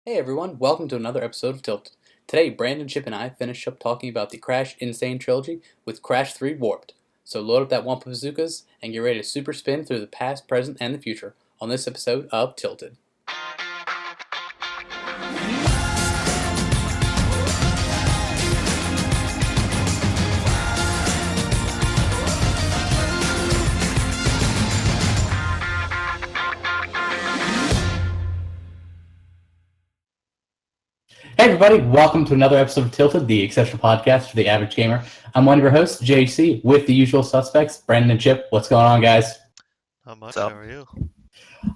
Hey everyone, welcome to another episode of Tilted. Today, Brandon, Chip, and I finish up talking about the Crash Insane trilogy with Crash 3 Warped. So load up that Wumpa bazookas and get ready to super spin through the past, present, and the future on this episode of Tilted. Hey everybody, welcome to another episode of Tilted, the exceptional podcast for the average gamer. I'm one of your hosts, JC, with the usual suspects, Brandon and Chip. What's going on, guys? Not much. So- How are you?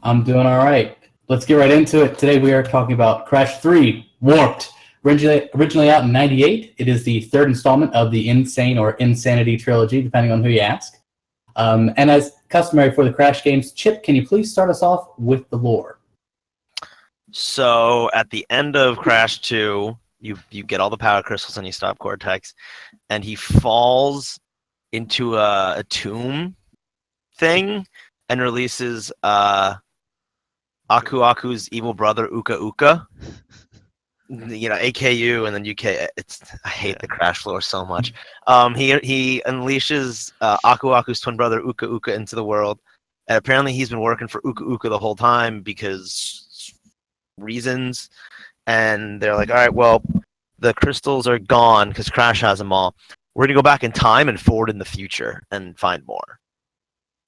I'm doing all right. Let's get right into it. Today we are talking about Crash 3 Warped. Originally out in 98, it is the third installment of the Insane or Insanity trilogy, depending on who you ask. And as customary for the Crash games, Chip, can you please start us off with the lore? So at the end of Crash 2, you get all the power crystals and you stop Cortex, and he falls into a tomb thing and releases Aku Aku's evil brother Uka Uka. You know, AKU and then UK. I hate the Crash lore so much. He unleashes Aku Aku's twin brother Uka Uka into the world, and apparently he's been working for Uka Uka the whole time because reasons. And they're like, all right, well, the crystals are gone because Crash has them all. We're gonna go back in time and forward in the future and find more.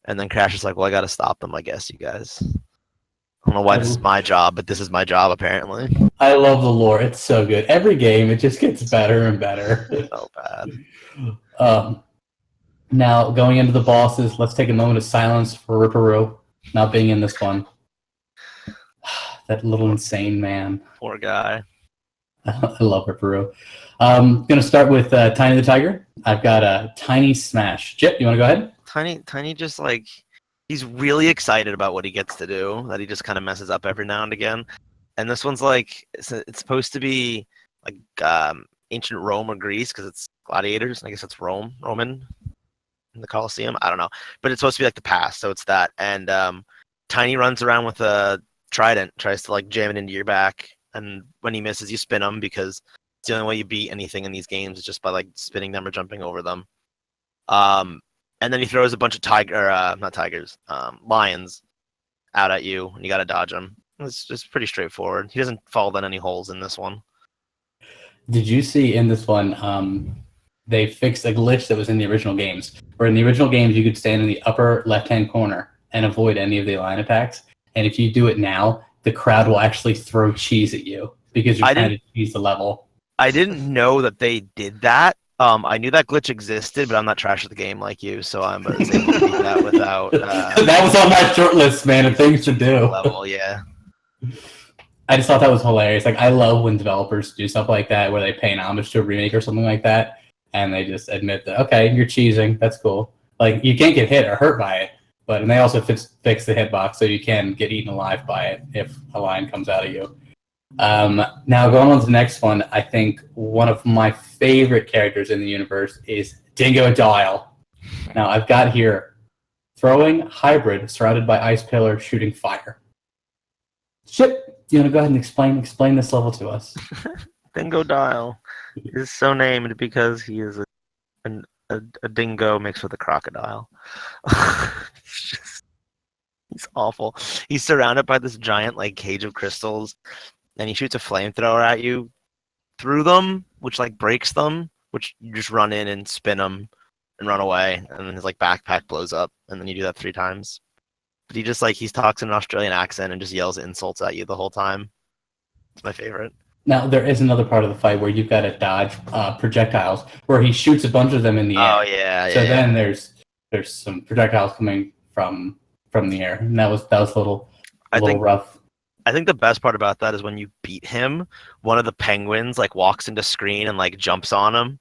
And then Crash is like, well, I gotta stop them, I guess, you guys. I don't know why this is my job, but this is my job apparently. I love the lore. It's so good. Every game, it just gets better and better. So bad. Now, going into the bosses, let's take a moment of silence for Ripperoo not being in this one. That little insane man. Poor guy. I love Ripperoo. I'm going to start with Tiny the Tiger. I've got a Tiny Smash. Chip, you want to go ahead? Tiny just like, he's really excited about what he gets to do, that he just kind of messes up every now and again. And this one's like, it's supposed to be like ancient Rome or Greece because it's gladiators. I guess it's Roman in the Colosseum. I don't know. But it's supposed to be like the past, so it's that. And Tiny runs around with a trident, tries to like jam it into your back. And when he misses, you spin him because it's the only way you beat anything in these games is just by like spinning them or jumping over them. And then he throws a bunch of lions out at you, and you gotta dodge them. It's just pretty straightforward. He doesn't fall down any holes in this one. Did you see in this one, they fixed a glitch that was in the original games, where in the original games you could stand in the upper left-hand corner and avoid any of the line attacks. And if you do it now, the crowd will actually throw cheese at you because you're trying to cheese the level. I didn't know that they did that. I knew that glitch existed, but I'm not trash at the game like you, so I was able to beat that without... that was on my short list, man, of things to do. Level, yeah. I just thought that was hilarious. Like, I love when developers do stuff like that, where they pay an homage to a remake or something like that, and they just admit that, okay, you're cheesing, that's cool. Like, you can't get hit or hurt by it, and they also fix the hitbox so you can get eaten alive by it if a line comes out of you. Now, going on to the next one, I think one of my favorite characters in the universe is Dingo Dial. Now, I've got here throwing hybrid surrounded by ice pillar shooting fire. Chip, do you want to go ahead and explain this level to us? Dingo Dial is so named because he is a dingo mixed with a crocodile. He's awful. He's surrounded by this giant like cage of crystals, and he shoots a flamethrower at you through them, which like breaks them, which you just run in and spin them and run away, and then his like backpack blows up, and then you do that 3 times. But he talks in an Australian accent and just yells insults at you the whole time. It's my favorite. Now, there is another part of the fight where you've got to dodge projectiles, where he shoots a bunch of them in the air. Oh, yeah. So then there's some projectiles coming from the air, and that was a little rough. I think the best part about that is when you beat him, one of the penguins like walks into screen and like jumps on him.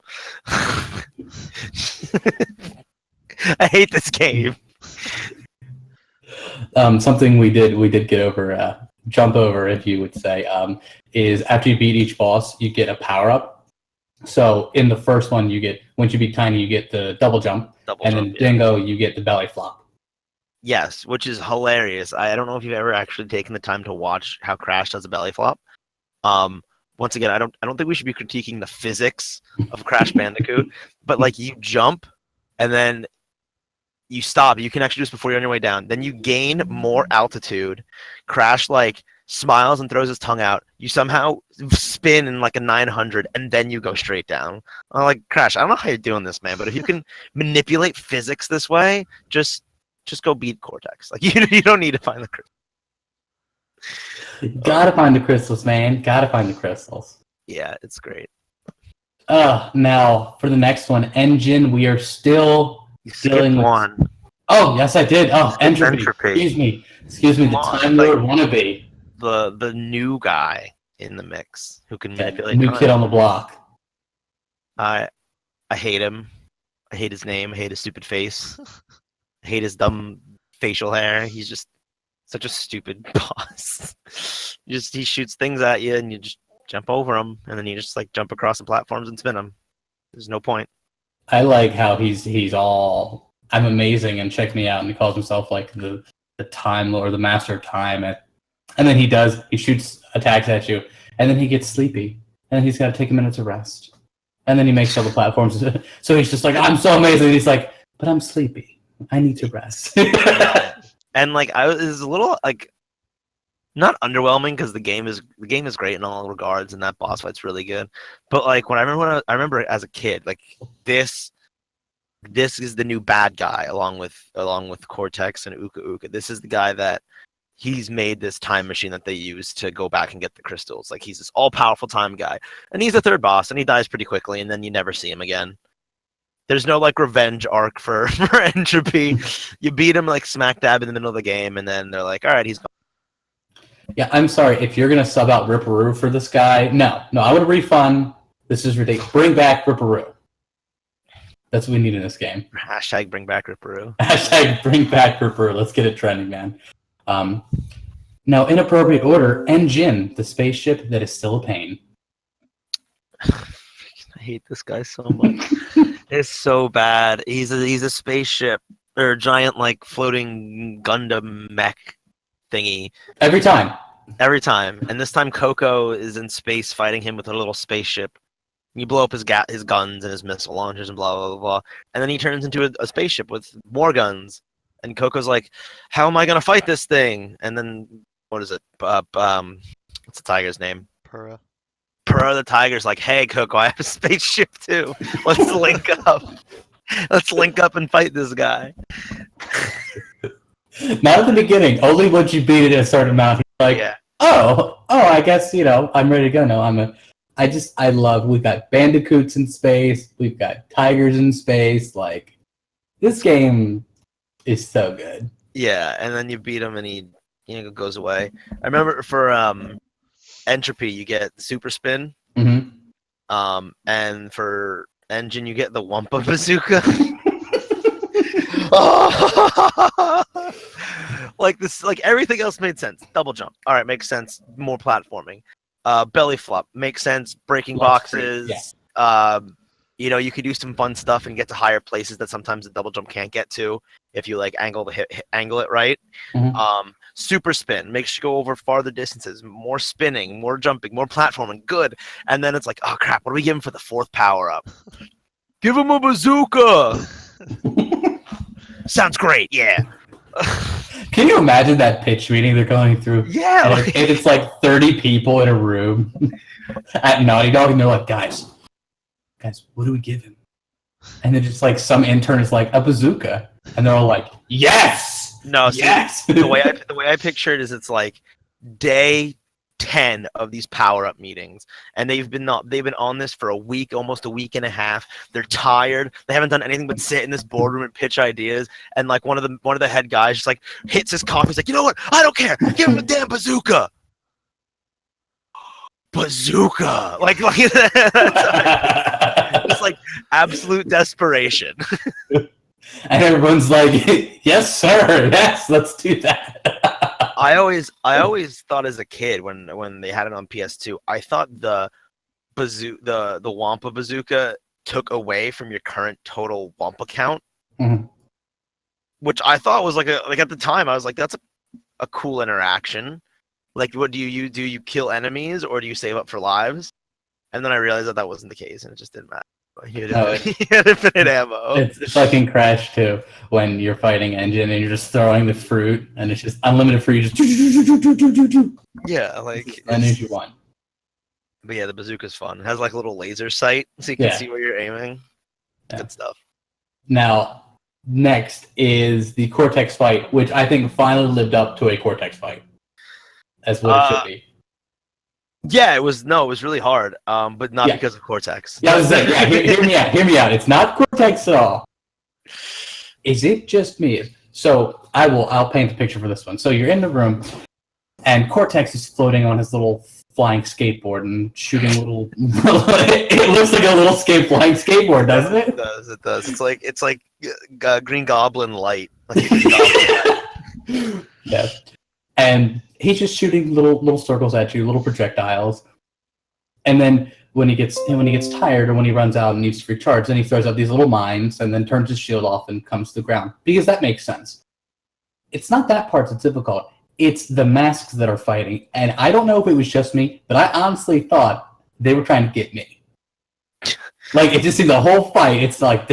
I hate this game. Something we did get over, jump over, if you would say, is after you beat each boss, you get a power up. So in the first one, once you beat Tiny, you get the double jump, then Dingo, you get the belly flop. Yes, which is hilarious. I don't know if you've ever actually taken the time to watch how Crash does a belly flop. Once again, I don't think we should be critiquing the physics of Crash Bandicoot, but like you jump and then you stop. You can actually do this before you're on your way down. Then you gain more altitude. Crash like smiles and throws his tongue out. You somehow spin in like a 900, and then you go straight down. I'm like, Crash, I don't know how you're doing this, man, but if you can manipulate physics this way, just go beat Cortex. Like you don't need to find the crystal. Gotta find the crystals, man. Gotta find the crystals. Yeah, it's great. Now for the next one, engine. We are still dealing with one. Oh, yes, I did. Oh, entropy. Excuse me. The Time Lord wannabe. The new guy in the mix who can manipulate. New kid on the block. I hate him. I hate his name. I hate his stupid face. I hate his dumb facial hair. He's just such a stupid boss. He shoots things at you and you just jump over them, and then you just like jump across the platforms and spin them. There's no point. I like how he's all I'm amazing and check me out, and he calls himself like the Time Lord, the Master of Time, and then he shoots attacks at you, and then he gets sleepy, and then he's got to take a minute to rest, and then he makes all the platforms. So he's just like, I'm so amazing. And he's like, but I'm sleepy. I need to rest. And like I was a little like not underwhelming because the game is great in all regards, and that boss fight's really good. But like I remember as a kid, like this is the new bad guy along with Cortex and Uka Uka. This is the guy that he's made this time machine that they use to go back and get the crystals. Like he's this all powerful time guy, and he's the third boss, and he dies pretty quickly, and then you never see him again. There's no like revenge arc for Entropy. You beat him like smack dab in the middle of the game, and then they're like, all right, he's gone. Yeah, I'm sorry. If you're going to sub out Ripperoo for this guy, no, I want a refund. This is ridiculous. Bring back Ripperoo. That's what we need in this game. Hashtag bring back Ripperoo. Hashtag bring back Ripperoo. Let's get it trending, man. Now, in appropriate order, Engine, the spaceship that is still a pain. I hate this guy so much. It's so bad. He's a spaceship or a giant like floating Gundam mech thingy. Every time. And this time Coco is in space fighting him with a little spaceship. You blow up his guns and his missile launchers and blah blah blah blah. And then he turns into a spaceship with more guns. And Coco's like, "How am I gonna fight this thing?" And then what is it? What's the tiger's name? Purah. Purah the tiger's like, "Hey Coco, I have a spaceship too. Let's link up. Let's link up and fight this guy." Not at the beginning. Only once you beat it at a certain amount. Like, yeah. oh, I guess I'm ready to go now. I love. We've got bandicoots in space. We've got tigers in space. Like, this game is so good. Yeah, and then you beat him, and he goes away. I remember for Entropy, you get super spin. Mm-hmm. And for Engine, you get the Wumpa bazooka. Like everything else made sense. Double jump, all right, makes sense. More platforming. Belly flop makes sense. Breaking boxes. Yeah. You could do some fun stuff and get to higher places that sometimes the double jump can't get to if you like angle it right. Mm-hmm. Super spin makes you go over farther distances. More spinning, more jumping, more platforming. Good. And then it's like, oh crap, what do we give him for the fourth power up? Give him a bazooka. Sounds great. Yeah. Can you imagine that pitch meeting they're going through? Yeah. And it's like 30 people in a room at Naughty Dog, and they're like, guys, what do we give him? And then just like some intern is like, a bazooka, and they're all like, yes. No, yes. See, the way I picture it is it's like day 10 of these power-up meetings, and they've been on this for a week, almost a week and a half. They're tired. They haven't done anything but sit in this boardroom and pitch ideas. And like one of the head guys just like hits his coffee. He's like, you know what? I don't care. Give him a damn bazooka. Bazooka. Like it's like absolute desperation. And everyone's like, yes, sir. Yes, let's do that. I always thought as a kid when they had it on PS2, I thought the Wumpa bazooka took away from your current total Wumpa count, mm-hmm. which I thought was like at the time I was like, that's a cool interaction. Like, what do you do? You kill enemies, or do you save up for lives? And then I realized that wasn't the case, and it just didn't matter. You had infinite ammo. It's like in Crash 2 when you're fighting engine and you're just throwing the fruit and it's just unlimited fruit. You just yeah, like as many as you want. But yeah, the bazooka's fun. It has like a little laser sight, so you can see where you're aiming. Yeah. Good stuff. Now, next is the Cortex fight, which I think finally lived up to a Cortex fight, as what it should be. Yeah, it was really hard, but not because of Cortex. Yeah, I was like, hear me out. It's not Cortex at all. Is it just me? So I'll paint the picture for this one. So you're in the room, and Cortex is floating on his little flying skateboard and shooting little. It looks like a little flying skateboard, doesn't it? It does. It's like Green Goblin light. Like Green Goblin light. Yeah, and he's just shooting little circles at you, little projectiles, and then when he gets tired or when he runs out and needs to recharge, then he throws out these little mines and then turns his shield off and comes to the ground because that makes sense. It's not that part that's difficult. It's the masks that are fighting, and I don't know if it was just me, but I honestly thought they were trying to get me. Like it just seemed the whole fight. It's like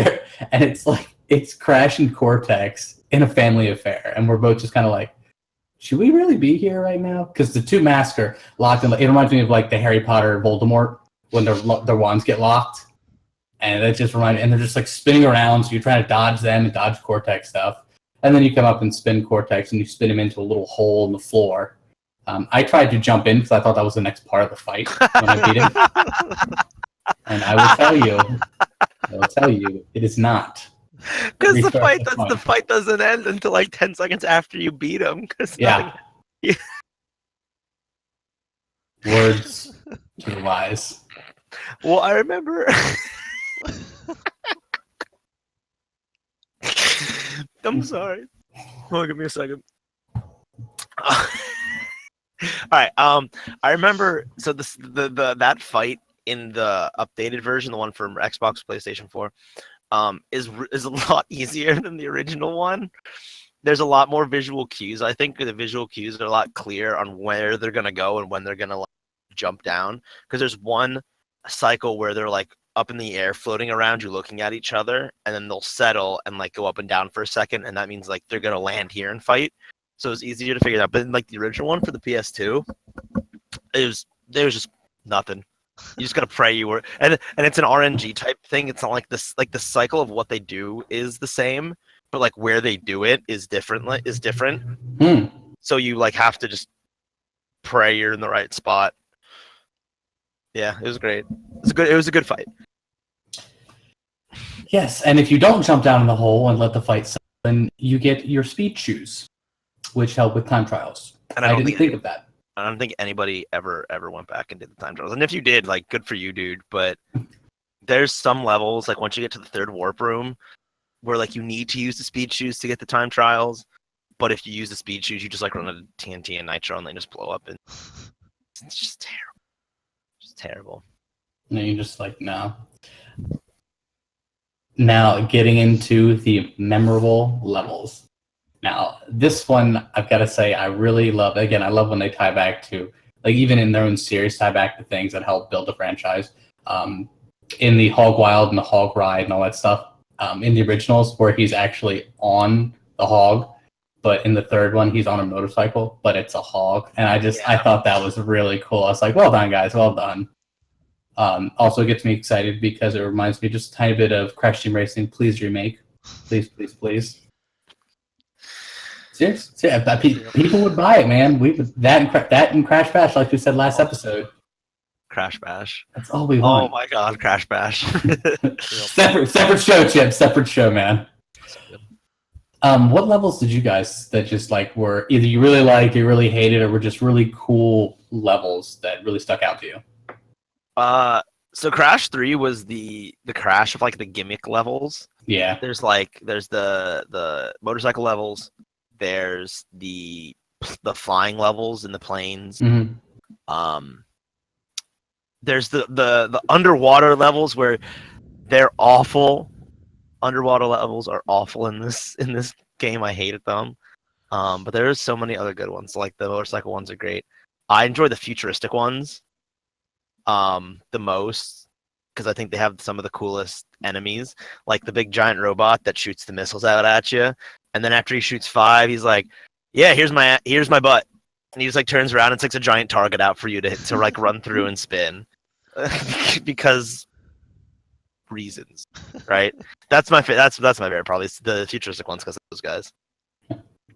it's Crash and Cortex in a family affair, and we're both just kind of like, should we really be here right now? Because the two masks are locked in. It reminds me of like the Harry Potter Voldemort when their wands get locked, and that just reminds. And they're just like spinning around, so you're trying to dodge them and dodge Cortex stuff. And then you come up and spin Cortex, and you spin him into a little hole in the floor. I tried to jump in because I thought that was the next part of the fight when I beat him. And I will tell you, it is not. Because the fight doesn't end until like 10 seconds after you beat him. Words to the wise. Well, I remember. I'm sorry. Hold on, give me a second. All right. I remember. So that fight in the updated version, the one from Xbox, PlayStation 4, is a lot easier than the original one. There's a lot more visual cues. I think the visual cues are a lot clearer on where they're gonna go and when they're gonna like jump down. Because there's one cycle where they're like up in the air, floating around you, looking at each other, and then they'll settle and like go up and down for a second, and that means like they're gonna land here and fight. So it's easier to figure it out. But in, like the original one for the PS2, there was just nothing. You just gotta pray you were, and it's an RNG type thing. It's not like this, like the cycle of what they do is the same, but like where they do it is different. So you like have to just pray you're in the right spot. Yeah, it was great. It was a good fight. Yes, and if you don't jump down in the hole and let the fight settle, then you get your speed shoes, which help with time trials. And I didn't think of that. I don't think anybody ever went back and did the time trials. And if you did, like, good for you, dude. But there's some levels, like once you get to the third warp room, where like you need to use the speed shoes to get the time trials. But if you use the speed shoes, you just like run out of TNT and nitro and they just blow up, and it's just terrible. Just terrible. And you're just like, no. Now getting into the memorable levels. Now, this one, I've got to say, I really love. Again, I love when they tie back to, like, even in their own series, tie back to things that help build a franchise. In the Hog Wild and the Hog Ride and all that stuff, in the originals, where he's actually on the hog, but in the third one, he's on a motorcycle, but it's a hog. And I thought that was really cool. I was like, well done, guys, well done. Also gets me excited because it reminds me just a tiny bit of Crash Team Racing. Please remake. Please, please, please. Seriously, yeah, people would buy it, man. We would that and Crash Bash, like we said last episode. Crash Bash. That's all we want. Oh my God, Crash Bash. separate show, Chip. Separate show, man. What levels did you guys that just like were either you really liked, you really hated, or were just really cool levels that really stuck out to you? So Crash 3 was the Crash of like the gimmick levels. Yeah. There's the motorcycle levels. There's the flying levels in the planes. Mm-hmm. There's the underwater levels where they're awful. Underwater levels are awful in this game. I hated them. But there's so many other good ones. Like the motorcycle ones are great. I enjoy the futuristic ones the most because I think they have some of the coolest enemies, like the big giant robot that shoots the missiles out at you, and then after he shoots 5, he's like, "Yeah, here's my butt," and he just like turns around and takes a giant target out for you to like run through and spin, because reasons, right? That's my that's my favorite, probably the futuristic ones because of those guys.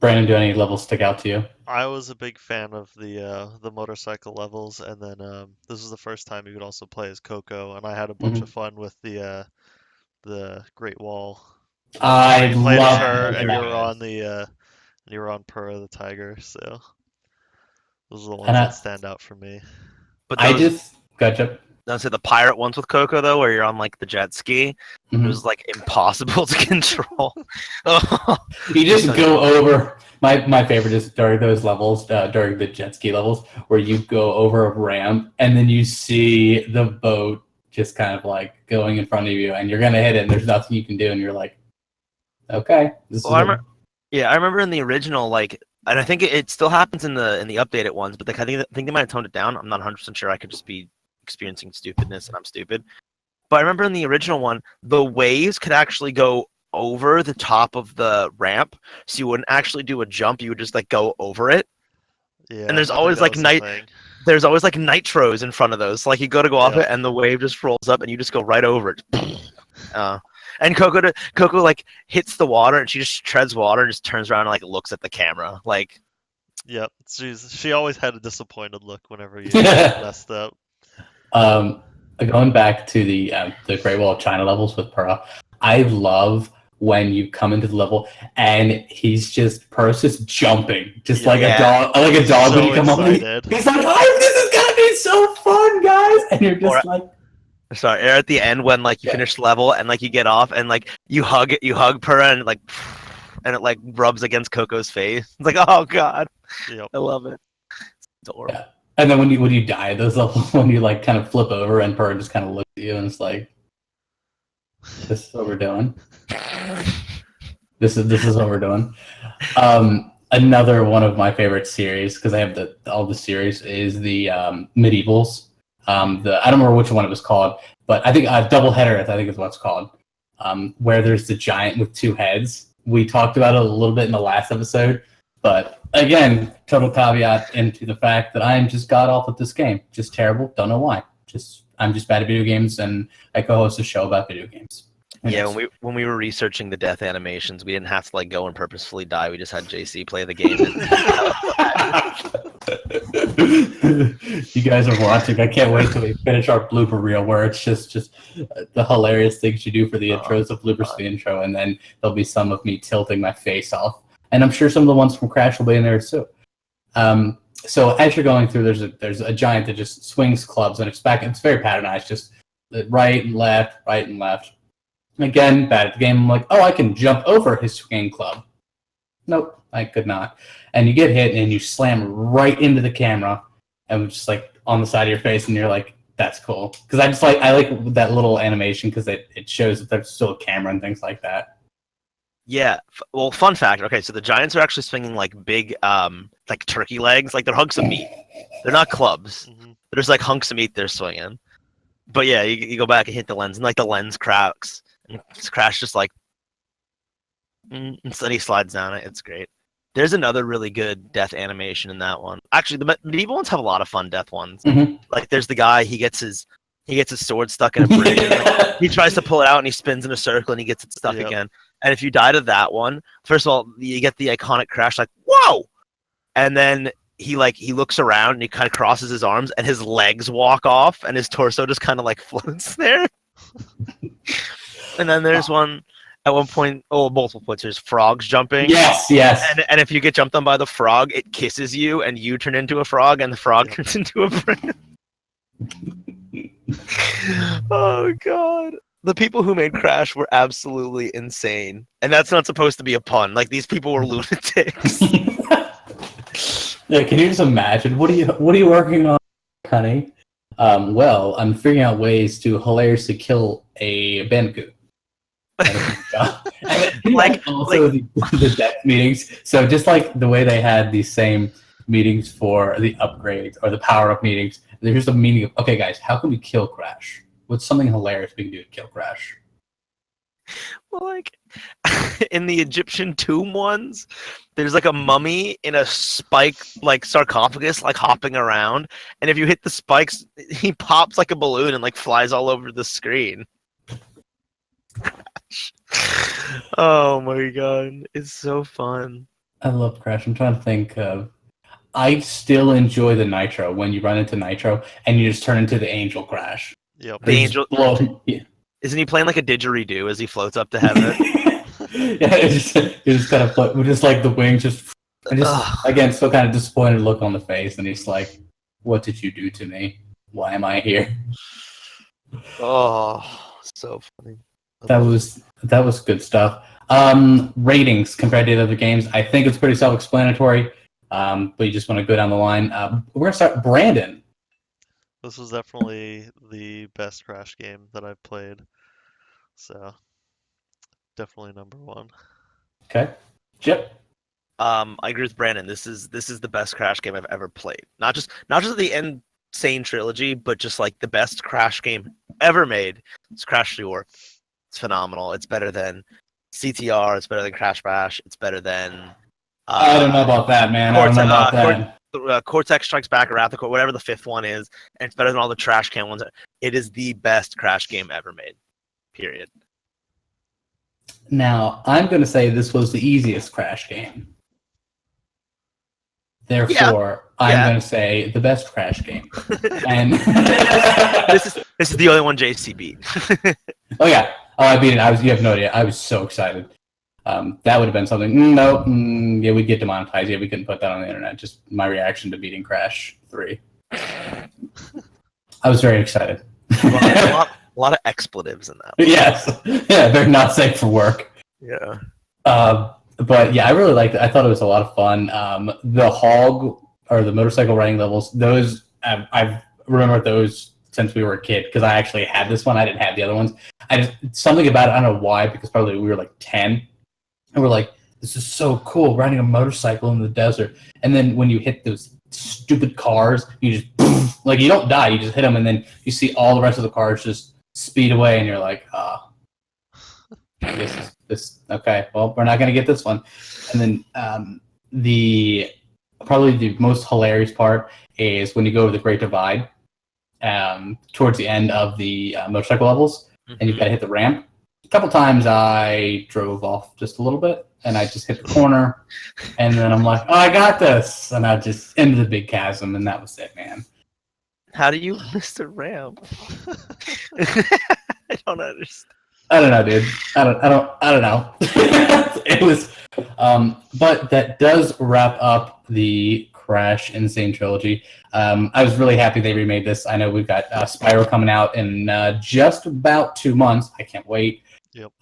Brandon, do any levels stick out to you? I was a big fan of the motorcycle levels, and then this was the first time you could also play as Coco, and I had a bunch of fun with the Great Wall. I You played as love her, those and you were guys. on you were on Purah the tiger. So those are the ones And that stand out for me. But I those, just gotcha. don't say the pirate ones with Coco though, where you're on like the jet ski. It was like impossible to control. You just go over. My favorite is during those levels, during the jet ski levels, where you go over a ramp and then you see the boat just kind of like going in front of you, and you're gonna hit it, and there's nothing you can do, and you're like, okay, this is. I remember in the original, like, and I think it still happens in the updated ones, but I think they might have toned it down. I'm not 100% sure. I could just be experiencing stupidness, and I'm stupid. But I remember in the original one, the waves could actually go over the top of the ramp, so you wouldn't actually do a jump. You would just like go over it. Yeah, And there's always like there's always like nitros in front of those. So, like you go to go off it, and the wave just rolls up, and you just go right over it. And Coco like hits the water, and she just treads water and just turns around and like looks at the camera, like. Yep, she always had a disappointed look whenever you messed up. Going back to the Great Wall of China levels with Purah, I love when you come into the level and Purah's just jumping, just like a dog, when you come up. He's like, "Oh, this is gonna be so fun, guys!" And you're just sorry, at the end when like you finish the level and like you get off and like you hug Purah and like, and it like rubs against Coco's face. It's like, oh god, I love it. It's adorable. Yeah. And then when you die at those levels, when you like kind of flip over and Purah just kind of looks at you and it's like, "This is what we're doing. This is what we're doing." Another one of my favorite series, because I have all the series, is the Medievals. I don't remember which one it was called, but I think Doubleheader, I think is what it's called. Where there's the giant with 2 heads. We talked about it a little bit in the last episode, but again, total caveat into the fact that I am just god awful at this game. Just terrible. Don't know why. I'm just bad at video games, and I co-host a show about video games. Yeah, when we were researching the death animations, we didn't have to like go and purposefully die. We just had JC play the game. You guys are watching. I can't wait till we finish our blooper reel, where it's just the hilarious things you do for the intros, of bloopers to the intro, and then there'll be some of me tilting my face off, and I'm sure some of the ones from Crash will be in there too. So as you're going through, there's a giant that just swings clubs, and it's very patternized, just right and left, right and left. Again, bad at the game. I'm like, oh, I can jump over his swinging club. Nope, I could not. And you get hit, and you slam right into the camera, and just like on the side of your face, and you're like, that's cool. Because I like that little animation because it shows that there's still a camera and things like that. Yeah. Well, fun fact. Okay, so the giants are actually swinging like big, like turkey legs, like they're hunks of meat. They're not clubs. Mm-hmm. They're just like hunks of meat they're swinging. But yeah, you go back and hit the lens, and like the lens cracks. And Crash just like, and then he slides down it. It's great. There's another really good death animation in that one. Actually, the medieval ones have a lot of fun death ones. Mm-hmm. Like there's the guy, he gets his sword stuck in a bridge. And he tries to pull it out, and he spins in a circle, and he gets it stuck again. And if you die to that one, first of all, you get the iconic Crash, like, whoa! And then he looks around, and he kind of crosses his arms, and his legs walk off, and his torso just kind of like floats there. And then there's one at one point, multiple points. There's frogs jumping. Yes. And if you get jumped on by the frog, it kisses you, and you turn into a frog, and the frog turns into a bird. Oh god. The people who made Crash were absolutely insane. And that's not supposed to be a pun. Like, these people were lunatics. Yeah, can you just imagine? What are you working on, honey? Well, I'm figuring out ways to hilariously kill a bandicoot. The death meetings. So just like the way they had the same meetings for the upgrades or the power-up meetings. There's just a meeting of, okay, guys, how can we kill Crash? What's something hilarious we can do to kill Crash? Well, like in the Egyptian tomb ones, there's like a mummy in a spike like sarcophagus, like hopping around, and if you hit the spikes, he pops like a balloon and like flies all over the screen. Oh my god, it's so fun. I love Crash. I'm trying to think of. I still enjoy the Nitro when you run into Nitro and you just turn into the Angel Crash. Yep. The angel. Yeah. Isn't he playing like a didgeridoo as he floats up to heaven? Yeah, it just kind of float, just like the wings, just again, still kind of disappointed look on the face, and he's like, "What did you do to me? Why am I here?" Oh, so funny. That was good stuff. Ratings compared to the other games, I think it's pretty self-explanatory. But you just want to go down the line. We're gonna start. Brandyn. This was definitely the best Crash game that I've played. So, definitely number one. Okay. Chip. I agree with Brandon. This is the best Crash game I've ever played. Not just the Sane trilogy, but just like the best Crash game ever made. It's Crash 3 It's phenomenal. It's better than CTR. It's better than Crash Bash. It's better than. I don't know about that, man. I don't know about that. Cortex Strikes Back, or Wrath of whatever the fifth one is, and it's better than all the trash can ones. It is the best Crash game ever made. Period. Now, I'm going to say this was the easiest Crash game. Therefore, I'm going to say the best Crash game. And this is the only one JC beat. Oh yeah, I beat it. You have no idea. I was so excited. That would have been something. No, yeah, we'd get demonetized. Yeah, we couldn't put that on the internet. Just my reaction to beating Crash 3. I was very excited. a lot of expletives in that one. Yes. Yeah, they're not safe for work. Yeah. But yeah, I really liked it. I thought it was a lot of fun. The hog or the motorcycle riding levels, those I've remembered those since we were a kid because I actually had this one. I didn't have the other ones. Something about it, I don't know why, because probably we were like 10. And we're like, this is so cool, riding a motorcycle in the desert. And then when you hit those stupid cars, you just, like, you don't die, you just hit them, and then you see all the rest of the cars just speed away, and you're like, okay, well, we're not going to get this one. And then probably the most hilarious part is when you go to the Great Divide, towards the end of the motorcycle levels, and you've got to hit the ramp. A couple times I drove off just a little bit, and I just hit the corner, and then I'm like, oh, I got this, and I just into the big chasm, and that was it, man. How do you miss the ramp? I don't understand. I don't know, dude. I don't know. It was, but that does wrap up the Crash Insane trilogy. I was really happy they remade this. I know we've got Spyro coming out in just about 2 months. I can't wait. Yep.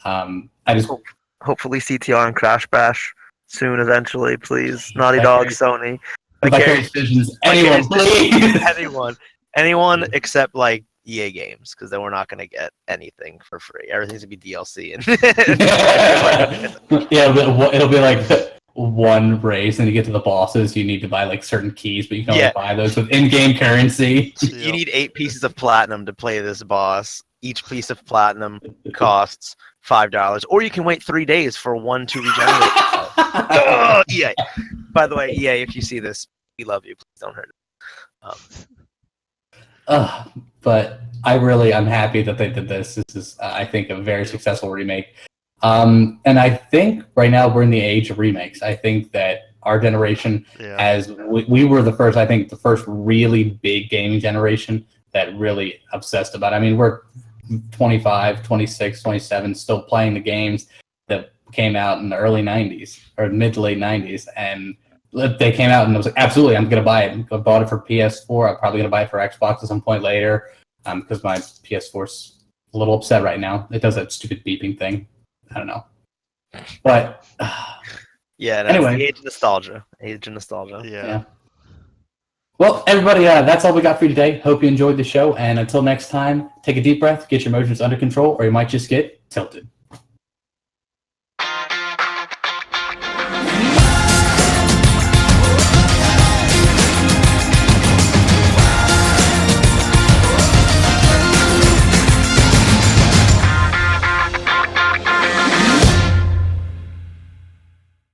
Hopefully CTR and Crash Bash soon, eventually, please. Naughty Dog, Sony. Vicarious Visions. Anyone, please. Anyone except like EA Games, because then we're not going to get anything for free. Everything's going to be DLC. Yeah, it'll be like one race, and you get to the bosses, you need to buy like certain keys, but you can only buy those with in-game currency. You need 8 pieces of platinum to play this boss. Each piece of platinum costs $5, or you can wait 3 days for one to regenerate. EA. By the way, EA, if you see this, we love you. Please don't hurt us. But I'm happy that they did this. This is, I think, a very successful remake. And I think right now we're in the age of remakes. I think that our generation, as we were the first really big gaming generation that really obsessed about it. I mean, we're 25, 26, 27, still playing the games that came out in the early 90s or mid to late 90s. And they came out and I was like, absolutely, I'm going to buy it. I bought it for PS4. I'm probably going to buy it for Xbox at some point later because my PS4's a little upset right now. It does that stupid beeping thing. I don't know. But anyway. The age of nostalgia. Yeah. Well, everybody, that's all we got for you today. Hope you enjoyed the show. And until next time, take a deep breath, get your emotions under control, or you might just get tilted.